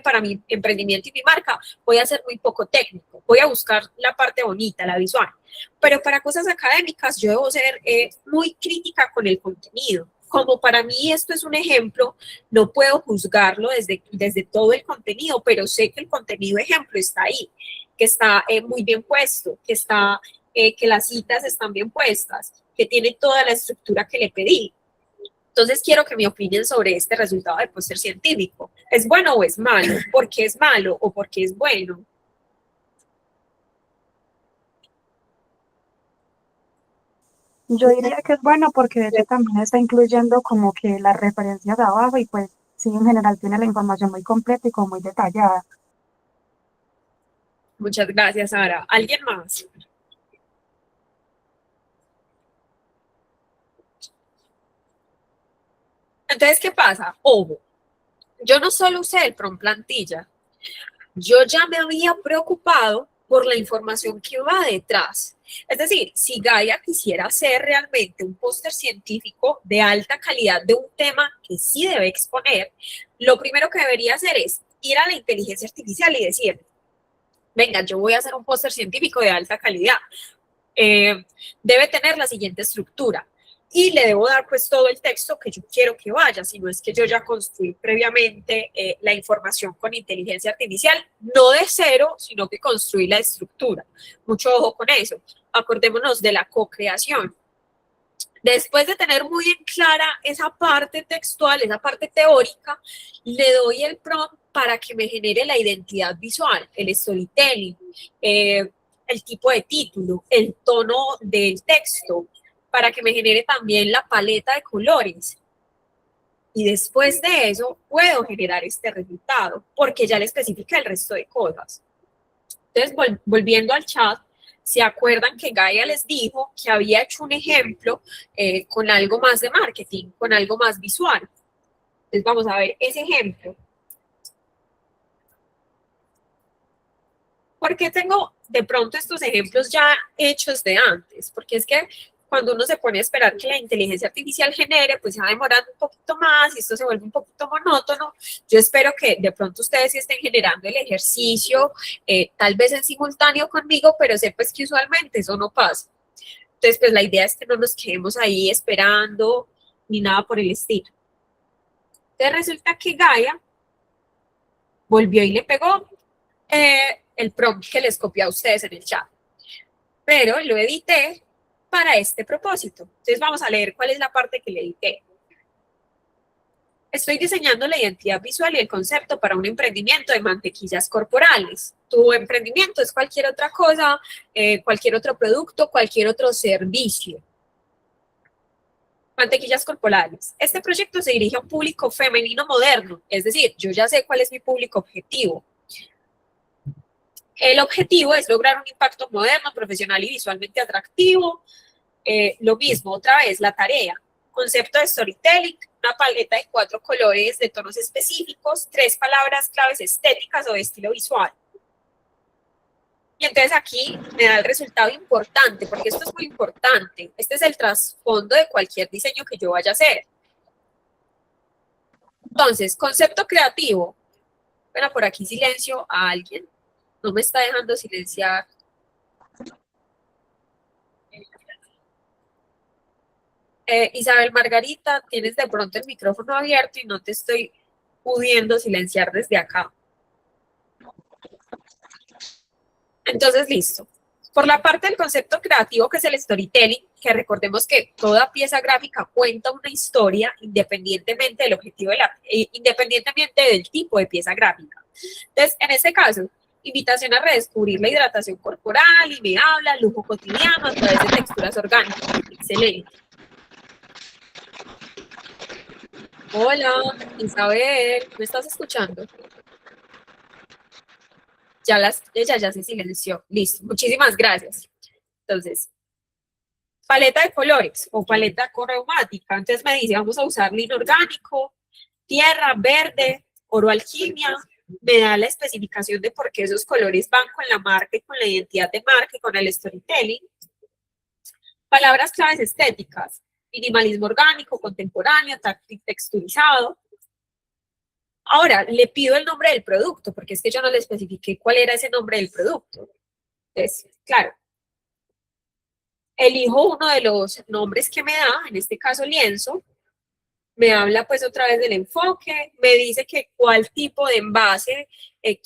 para mi emprendimiento y mi marca, voy a ser muy poco técnico, voy a buscar la parte bonita, la visual. Pero para cosas académicas yo debo ser muy crítica con el contenido. Como para mí esto es un ejemplo, no puedo juzgarlo desde todo el contenido, pero sé que el contenido ejemplo está ahí, que está muy bien puesto, que las citas están bien puestas, que tiene toda la estructura que le pedí. Entonces quiero que me opinen sobre este resultado de póster científico. ¿Es bueno o es malo? ¿Por qué es malo o por qué es bueno? Yo diría que es bueno porque ella también está incluyendo como que las referencias de abajo y pues sí, en general tiene la información muy completa y como muy detallada. Muchas gracias, Sara. ¿Alguien más? Entonces, ¿qué pasa? Ojo, yo no solo usé el prompt plantilla, yo ya me había preocupado por la información que va detrás. Es decir, si Gaia quisiera hacer realmente un póster científico de alta calidad de un tema que sí debe exponer, lo primero que debería hacer es ir a la inteligencia artificial y decir, venga, yo voy a hacer un póster científico de alta calidad. Debe tener la siguiente estructura. y le debo dar pues todo el texto que yo quiero que vaya, si no es que yo ya construí previamente la información con inteligencia artificial, no de cero, sino que construí la estructura. Mucho ojo con eso. Acordémonos de la co-creación. Después de tener muy en clara esa parte textual, esa parte teórica, le doy el prompt para que me genere la identidad visual, el storytelling, el tipo de título, el tono del texto, para que me genere también la paleta de colores. Y después de eso puedo generar este resultado, porque ya le especifica el resto de cosas. Entonces, volviendo al chat, ¿se acuerdan que Gaia les dijo que había hecho un ejemplo con algo más de marketing, con algo más visual? Entonces vamos a ver ese ejemplo. ¿Por qué tengo de pronto estos ejemplos ya hechos de antes? Porque es que cuando uno se pone a esperar que la inteligencia artificial genere, pues se va demorando un poquito más y esto se vuelve un poquito monótono. Yo espero que de pronto ustedes sí estén generando el ejercicio, tal vez en simultáneo conmigo, pero sé pues que usualmente eso no pasa. Entonces, pues la idea es que no nos quedemos ahí esperando ni nada por el estilo. Entonces resulta que Gaia volvió y le pegó el prompt que les copié a ustedes en el chat. Pero lo edité para este propósito. Entonces vamos a leer cuál es la parte que le edité. Estoy diseñando la identidad visual y el concepto para un emprendimiento de mantequillas corporales. Tu emprendimiento es cualquier otra cosa, cualquier otro producto, cualquier otro servicio. Mantequillas corporales. Este proyecto se dirige a un público femenino moderno, es decir, yo ya sé cuál es mi público objetivo. El objetivo es lograr un impacto moderno, profesional y visualmente atractivo. Lo mismo, otra vez, la tarea. Concepto de storytelling, una paleta de 4 colores de tonos específicos, 3 palabras claves estéticas o de estilo visual. Y entonces aquí me da el resultado importante, porque esto es muy importante. Este es el trasfondo de cualquier diseño que yo vaya a hacer. Entonces, concepto creativo. Bueno, por aquí silencio a alguien. No me está dejando silenciar. Isabel Margarita, tienes de pronto el micrófono abierto y no te estoy pudiendo silenciar desde acá. Entonces, listo. Por la parte del concepto creativo, que es el storytelling, que recordemos que toda pieza gráfica cuenta una historia independientemente del objetivo, independientemente del tipo de pieza gráfica. Entonces, en este caso, invitación a redescubrir la hidratación corporal y me habla, lujo cotidiano a través de texturas orgánicas. Excelente. Hola, Isabel, ¿me estás escuchando? Ella ya se silenció. Listo, muchísimas gracias. Entonces, paleta de colores o paleta cromática. Entonces me dice, vamos a usar lino orgánico, tierra, verde, oro alquimia. Me da la especificación de por qué esos colores van con la marca y con la identidad de marca y con el storytelling. Palabras claves estéticas. Minimalismo orgánico, contemporáneo, texturizado. Ahora, le pido el nombre del producto, porque es que yo no le especifiqué cuál era ese nombre del producto. Entonces, claro, elijo uno de los nombres que me da, en este caso lienzo, me habla pues otra vez del enfoque, me dice que cuál tipo de envase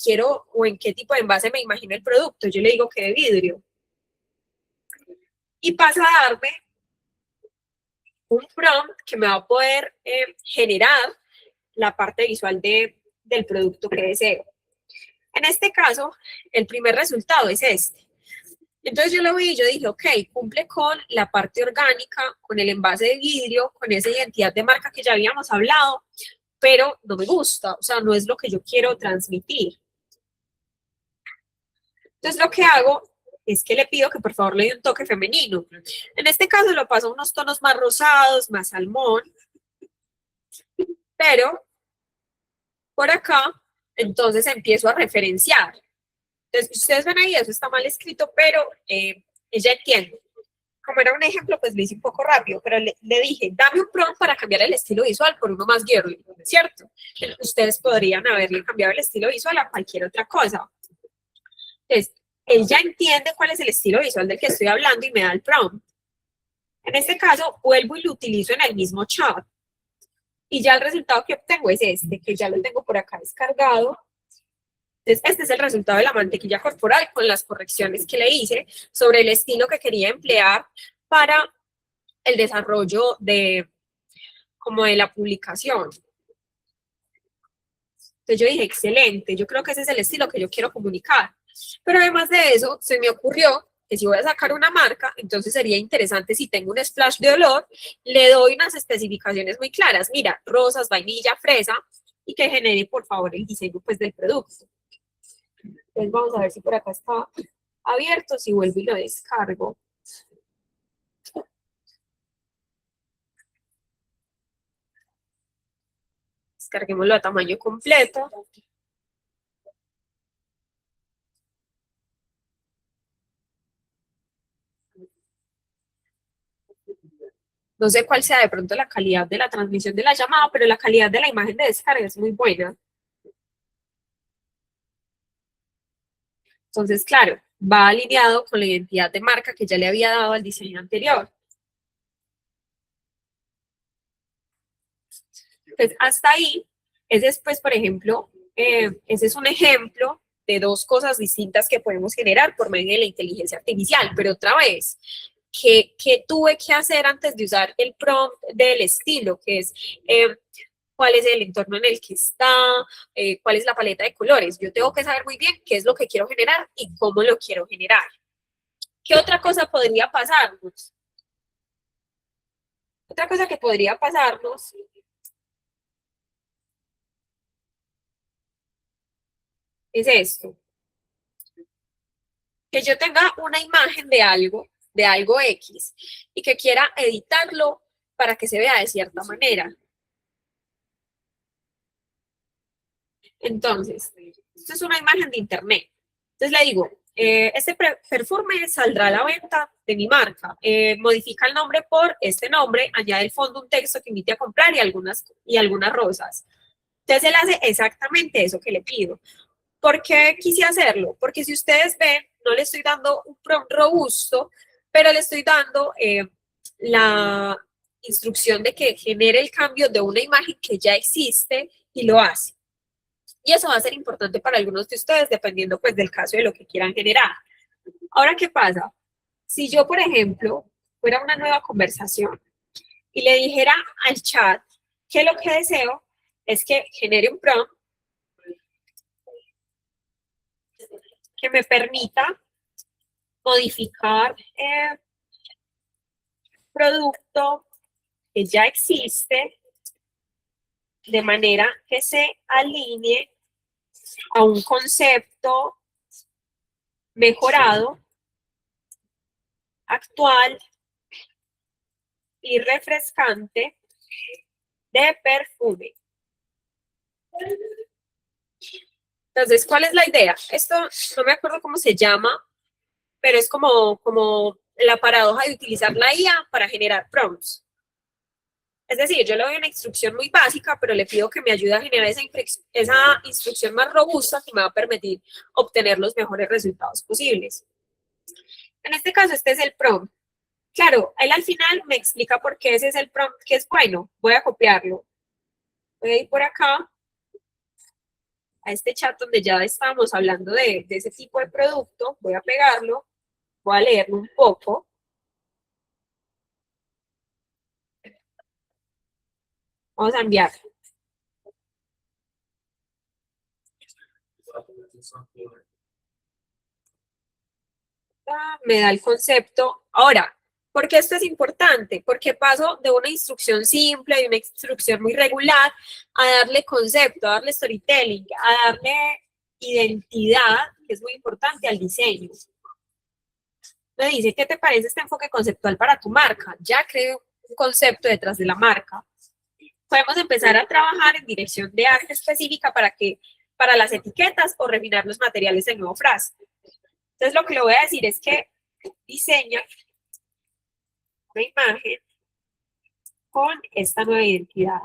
quiero o en qué tipo de envase me imagino el producto. Yo le digo que de vidrio. Y pasa a darme un prompt que me va a poder generar la parte visual del producto que deseo. En este caso, el primer resultado es este. Entonces yo lo vi y yo dije, ok, cumple con la parte orgánica, con el envase de vidrio, con esa identidad de marca que ya habíamos hablado, pero no me gusta, o sea, no es lo que yo quiero transmitir. Entonces lo que hago es que le pido que por favor le dé un toque femenino. En este caso lo paso a unos tonos más rosados, más salmón, pero por acá entonces empiezo a referenciar. Entonces, ustedes ven ahí, eso está mal escrito, pero ella entiende. Como era un ejemplo, pues lo hice un poco rápido, pero le dije, dame un prompt para cambiar el estilo visual por uno más girly, ¿cierto? Ustedes podrían haberle cambiado el estilo visual a cualquier otra cosa. Entonces, él ya entiende cuál es el estilo visual del que estoy hablando y me da el prompt. En este caso, vuelvo y lo utilizo en el mismo chat. Y ya el resultado que obtengo es este, que ya lo tengo por acá descargado. Entonces, este es el resultado de la mantequilla corporal con las correcciones que le hice sobre el estilo que quería emplear para el desarrollo de, como de la publicación. Entonces yo dije, excelente, yo creo que ese es el estilo que yo quiero comunicar. Pero además de eso, se me ocurrió que si voy a sacar una marca, entonces sería interesante si tengo un splash de olor, le doy unas especificaciones muy claras. Mira, rosas, vainilla, fresa, y que genere, por favor, el diseño pues, del producto. Entonces vamos a ver si por acá está abierto, si vuelvo y lo descargo. Descarguémoslo a tamaño completo. No sé cuál sea de pronto la calidad de la transmisión de la llamada, pero la calidad de la imagen de descarga es muy buena. Entonces, claro, va alineado con la identidad de marca que ya le había dado al diseño anterior. Entonces, hasta ahí, ese es, pues, por ejemplo, ese es un ejemplo de dos cosas distintas que podemos generar por medio de la inteligencia artificial. Pero otra vez, ¿qué tuve que hacer antes de usar el prompt del estilo? Que es cuál es el entorno en el que está, cuál es la paleta de colores. Yo tengo que saber muy bien qué es lo que quiero generar y cómo lo quiero generar. ¿Qué otra cosa podría pasarnos? Otra cosa que podría pasarnos es esto, que yo tenga una imagen de algo X, y que quiera editarlo para que se vea de cierta manera. Entonces, esto es una imagen de internet. Entonces le digo, este perfume saldrá a la venta de mi marca. Modifica el nombre por este nombre, añade el fondo un texto que invite a comprar y algunas rosas. Entonces él hace exactamente eso que le pido. ¿Por qué quise hacerlo? Porque si ustedes ven, no le estoy dando un prompt robusto, pero le estoy dando la instrucción de que genere el cambio de una imagen que ya existe y lo hace. Y eso va a ser importante para algunos de ustedes, dependiendo pues del caso de lo que quieran generar. Ahora, ¿qué pasa? Si yo, por ejemplo, fuera una nueva conversación y le dijera al chat que lo que deseo es que genere un prompt que me permita modificar producto que ya existe de manera que se alinee a un concepto mejorado, actual y refrescante de perfume. Entonces, ¿cuál es la idea? Esto no me acuerdo cómo se llama, pero es como la paradoja de utilizar la IA para generar prompts. Es decir, yo le doy una instrucción muy básica, pero le pido que me ayude a generar esa instrucción más robusta que me va a permitir obtener los mejores resultados posibles. En este caso, este es el prompt. Claro, él al final me explica por qué ese es el prompt que es bueno. Voy a copiarlo. Voy a ir por acá a este chat donde ya estábamos hablando de ese tipo de producto. Voy a pegarlo, voy a leerlo un poco. Vamos a enviar. Me da el concepto. Ahora, ¿por qué esto es importante? Porque paso de una instrucción simple, de una instrucción muy regular, a darle concepto, a darle storytelling, a darle identidad, que es muy importante, al diseño. Me dice, ¿qué te parece este enfoque conceptual para tu marca? Ya creo un concepto detrás de la marca. Podemos empezar a trabajar en dirección de arte específica para las etiquetas o refinar los materiales del nuevo frasco. Entonces, lo que le voy a decir es que diseña una imagen con esta nueva identidad.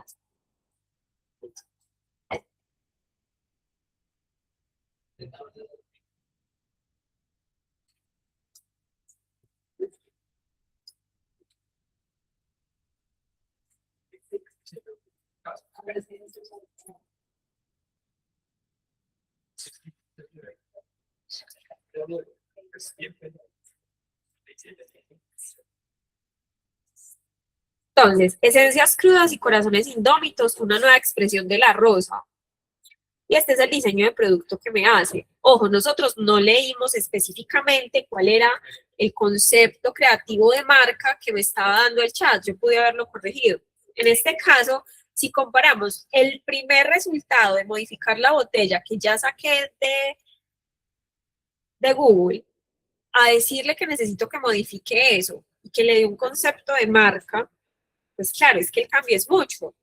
Entonces, esencias crudas y corazones indómitos, una nueva expresión de la rosa. Y este es el diseño de producto que me hace. Ojo, nosotros no leímos específicamente cuál era el concepto creativo de marca que me estaba dando el chat. Yo pude haberlo corregido. En este caso, si comparamos el primer resultado de modificar la botella que ya saqué de Google, a decirle que necesito que modifique eso y que le dé un concepto de marca, pues claro, es que el cambio es mucho.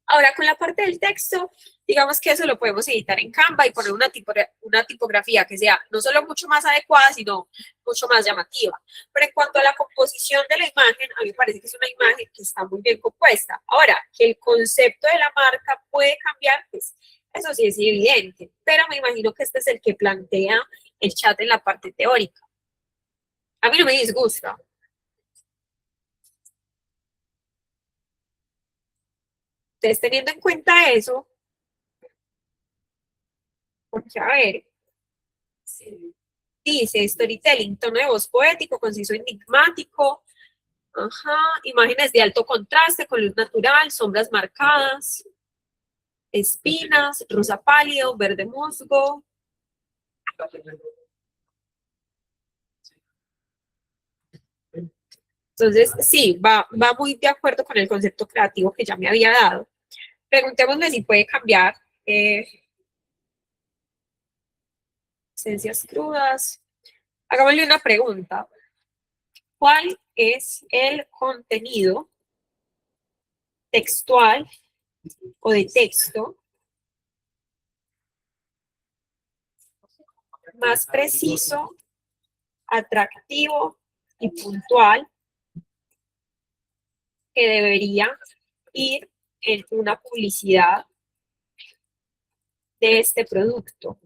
Ahora, con la parte del texto, digamos que eso lo podemos editar en Canva y poner una tipografía que sea no solo mucho más adecuada, sino mucho más llamativa. Pero en cuanto a la composición de la imagen, a mí me parece que es una imagen que está muy bien compuesta. Ahora, que el concepto de la marca puede cambiar, pues eso sí es evidente. Pero me imagino que este es el que plantea el chat en la parte teórica. A mí no me disgusta. Entonces, teniendo en cuenta eso, porque a ver, dice storytelling, tono de voz poético, conciso, enigmático, ajá, imágenes de alto contraste con luz natural, sombras marcadas, espinas, rosa pálido, verde musgo. Entonces, sí, va muy de acuerdo con el concepto creativo que ya me había dado. Preguntémosle si puede cambiar esencias crudas. Hagámosle una pregunta. ¿Cuál es el contenido textual o de texto más preciso, atractivo y puntual que debería ir en una publicidad de este producto?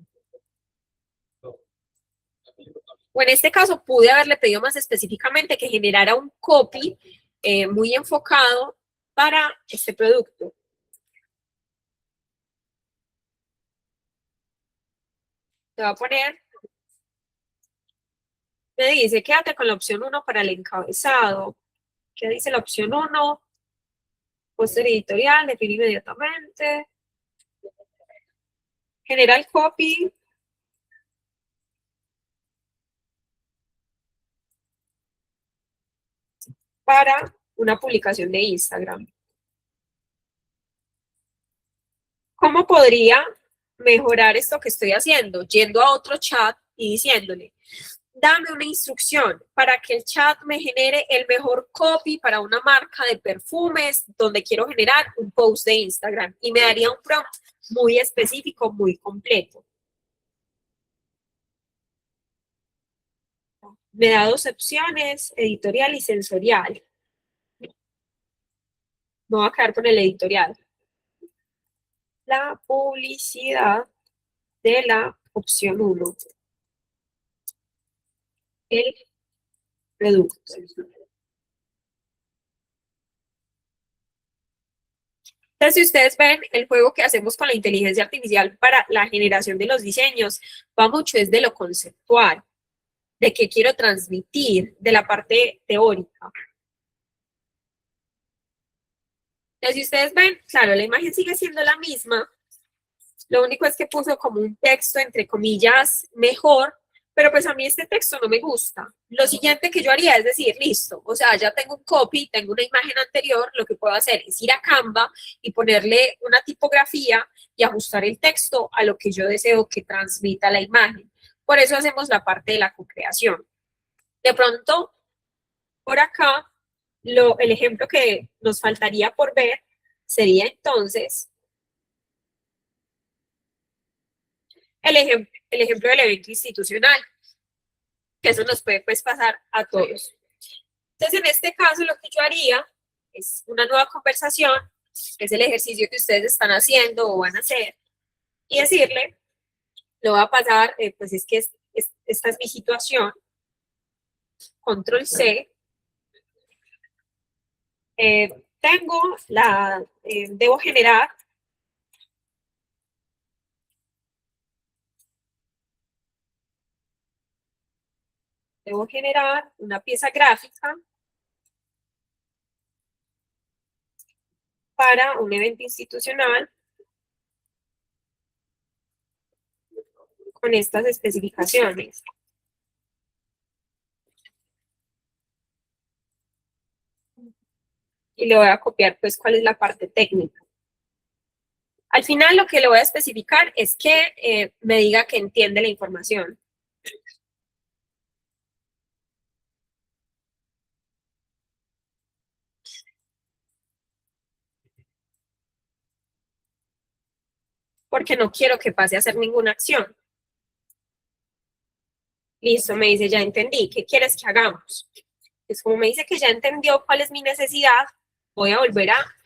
O en este caso pude haberle pedido más específicamente que generara un copy muy enfocado para este producto. Te voy a poner, me dice, quédate con la opción 1 para el encabezado. ¿Qué dice la opción 1? Póster editorial, define inmediatamente. Genera el copy. Para una publicación de Instagram. ¿Cómo podría mejorar esto que estoy haciendo? Yendo a otro chat y diciéndole, dame una instrucción para que el chat me genere el mejor copy para una marca de perfumes donde quiero generar un post de Instagram. Y me daría un prompt muy específico, muy completo. Me da dos opciones, editorial y sensorial. Me voy a quedar con el editorial. La publicidad de la opción 1. El producto. Entonces, si ustedes ven el juego que hacemos con la inteligencia artificial para la generación de los diseños, va mucho desde lo conceptual, de qué quiero transmitir, de la parte teórica. Entonces, si ustedes ven, claro, la imagen sigue siendo la misma, lo único es que puso como un texto, entre comillas, mejor, pero pues a mí este texto no me gusta. Lo siguiente que yo haría es decir, listo, o sea, ya tengo un copy, tengo una imagen anterior, lo que puedo hacer es ir a Canva y ponerle una tipografía y ajustar el texto a lo que yo deseo que transmita la imagen. Por eso hacemos la parte de la co-creación. De pronto, por acá, el ejemplo que nos faltaría por ver sería entonces el ejemplo del evento institucional, que eso nos puede pues pasar a todos. Entonces, en este caso, lo que yo haría es una nueva conversación, que es el ejercicio que ustedes están haciendo o van a hacer, y decirle, lo va a pasar, pues es que esta es mi situación, control C, tengo debo generar una pieza gráfica para un evento institucional con estas especificaciones. Y le voy a copiar pues cuál es la parte técnica. Al final lo que le voy a especificar es que me diga que entiende la información. Porque no quiero que pase a hacer ninguna acción. Listo, me dice, ya entendí, ¿qué quieres que hagamos? Pues como me dice que ya entendió cuál es mi necesidad, voy a volver a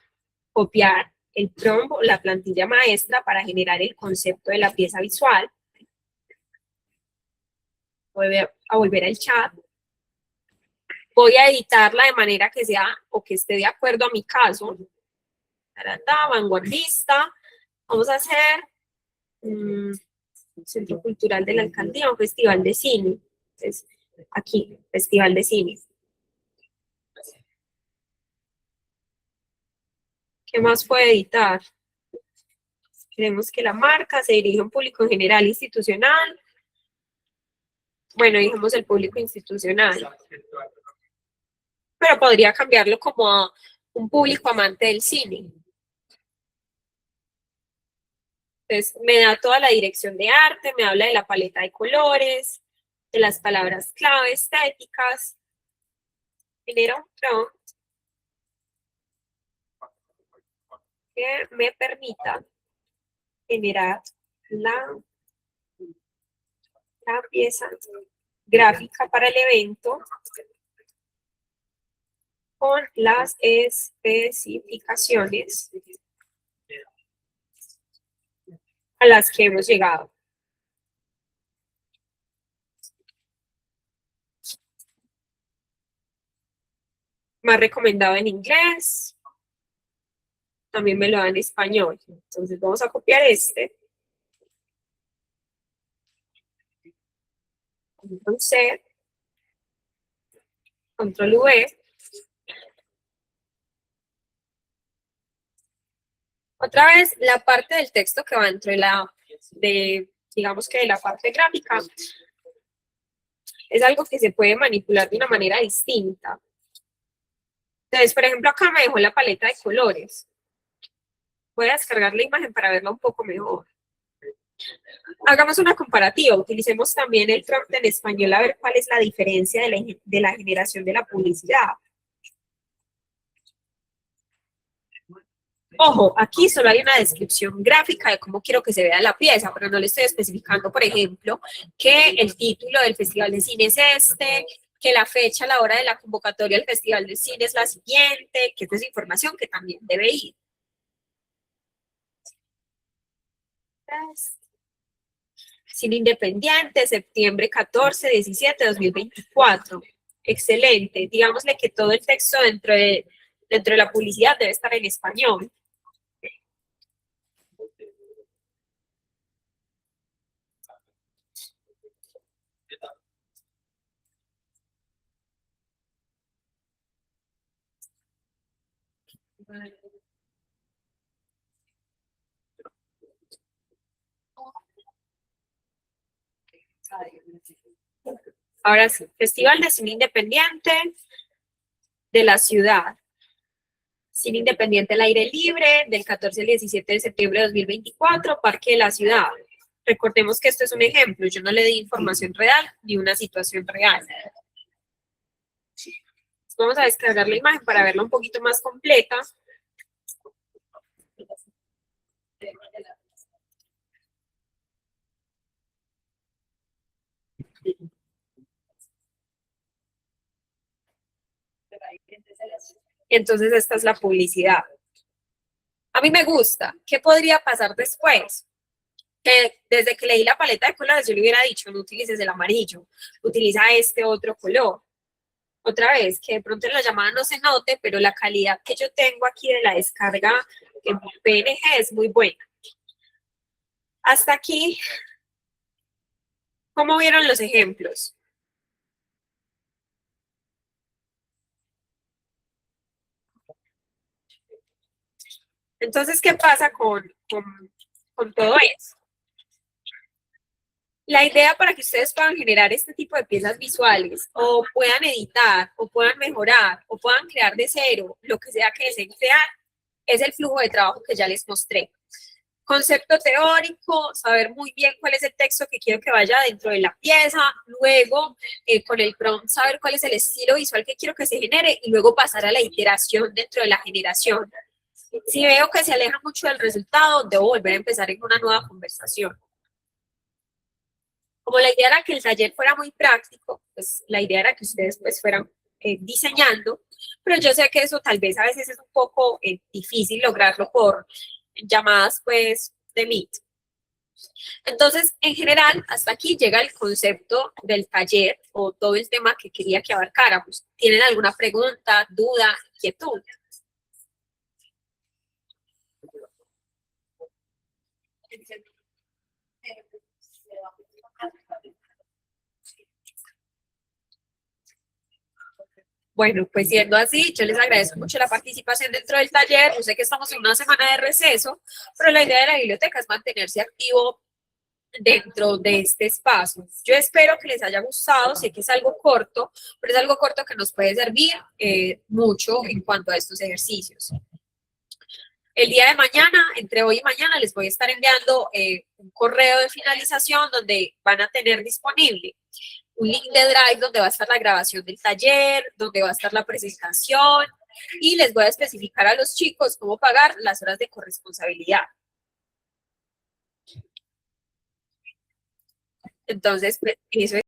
copiar el prompt, la plantilla maestra para generar el concepto de la pieza visual. Voy a volver al chat. Voy a editarla de manera que sea o que esté de acuerdo a mi caso. Vanguardista. Vamos a hacer Centro Cultural de la Alcaldía, un festival de cine. Entonces, aquí, festival de cine. ¿Qué más puede editar? Queremos que la marca se dirija a un público en general institucional. Bueno, dijimos el público institucional. Pero podría cambiarlo como a un público amante del cine. Entonces, me da toda la dirección de arte, me habla de la paleta de colores, de las palabras clave estéticas. Genera un prompt que me permita generar la pieza gráfica para el evento con las especificaciones a las que hemos llegado. Más recomendado en inglés. También me lo da en español. Entonces vamos a copiar este. Control C. Control V. Otra vez, la parte del texto que va dentro digamos que de la parte gráfica, es algo que se puede manipular de una manera distinta. Entonces, por ejemplo, acá me dejó la paleta de colores. Voy a descargar la imagen para verla un poco mejor. Hagamos una comparativa. Utilicemos también el prompt en español a ver cuál es la diferencia de la generación de la publicidad. Ojo, aquí solo hay una descripción gráfica de cómo quiero que se vea la pieza, pero no le estoy especificando, por ejemplo, que el título del Festival de Cine es este, que la fecha, la hora de la convocatoria del Festival de Cine es la siguiente, que esta es información que también debe ir. Cine Independiente, septiembre 14, 17, 2024. Excelente. Digámosle que todo el texto dentro de la publicidad debe estar en español. Ahora sí, Festival de Cine Independiente de la ciudad. Cine Independiente al aire libre, del 14 al 17 de septiembre de 2024, Parque de la Ciudad. Recordemos que esto es un ejemplo, yo no le di información real ni una situación real. Vamos a descargar la imagen para verla un poquito más completa. Entonces esta es la publicidad. A mí me gusta. ¿Qué podría pasar después? Que desde que leí la paleta de colores yo le hubiera dicho, no utilices el amarillo, utiliza este otro color. Otra vez, que de pronto en la llamada no se note, pero la calidad que yo tengo aquí de la descarga en PNG es muy buena. Hasta aquí, ¿cómo vieron los ejemplos? Entonces, ¿qué pasa con todo eso? La idea para que ustedes puedan generar este tipo de piezas visuales o puedan editar o puedan mejorar o puedan crear de cero lo que sea que deseen crear es el flujo de trabajo que ya les mostré. Concepto teórico, saber muy bien cuál es el texto que quiero que vaya dentro de la pieza, luego con el prompt saber cuál es el estilo visual que quiero que se genere y luego pasar a la iteración dentro de la generación. Si veo que se aleja mucho del resultado, debo volver a empezar en una nueva conversación. Como la idea era que el taller fuera muy práctico, pues la idea era que ustedes pues fueran diseñando, pero yo sé que eso tal vez a veces es un poco difícil lograrlo por llamadas pues de Meet. Entonces, en general, hasta aquí llega el concepto del taller o todo el tema que quería que abarcáramos. ¿Tienen alguna pregunta, duda, inquietud? Bueno, pues siendo así, yo les agradezco mucho la participación dentro del taller. Yo sé que estamos en una semana de receso, pero la idea de la biblioteca es mantenerse activo dentro de este espacio. Yo espero que les haya gustado, sé que es algo corto, pero es algo corto que nos puede servir mucho en cuanto a estos ejercicios. El día de mañana, entre hoy y mañana, les voy a estar enviando un correo de finalización donde van a tener disponible un link de Drive donde va a estar la grabación del taller, donde va a estar la presentación y les voy a especificar a los chicos cómo pagar las horas de corresponsabilidad. Entonces, pues, eso es.